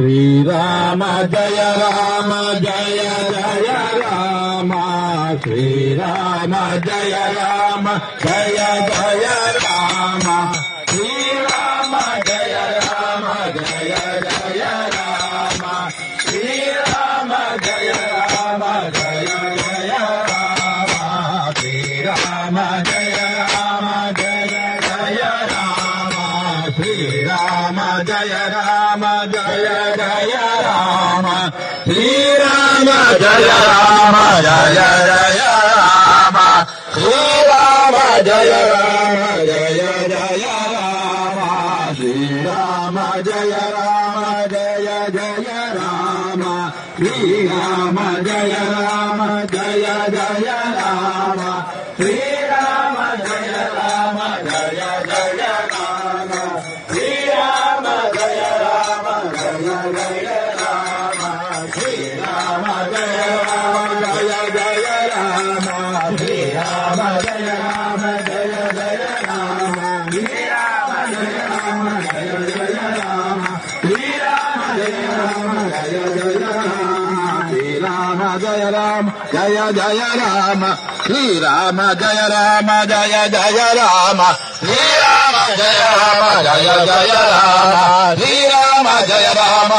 Srirama Jaya Rama Jaya Jaya Rama Srirama Jaya Rama Jaya Jaya Rama Srirama Jaya Rama Jaya Jaya Rama Srirama Jaya Rama Jaya Jaya Rama Srirama Jaya Rama Jaya Jaya Rama Srirama Jaya Rama Jaya Jaya Rama Srirama Jaya Rama Jaya Jaya Rama Srirama Jaya Rama Jaya Jaya Rama Srirama Jaya Rama Jaya Jaya Rama Srirama Jaya Rama Jaya Jaya Rama Srirama Jaya Rama Jaya Jaya Rama Srirama Jaya Rama Jaya Jaya Rama Srirama Jaya Rama Jaya Jaya Rama Srirama Jaya Rama Jaya Jaya Rama Srirama Jaya Rama Jaya Jaya Rama Srirama Jaya Rama Jaya Jaya Rama Srirama Jaya Rama Jaya Jaya Rama Srirama Jaya Rama Jaya Jaya Rama Srirama Jaya Rama Jaya Jaya Rama Srirama Jaya Rama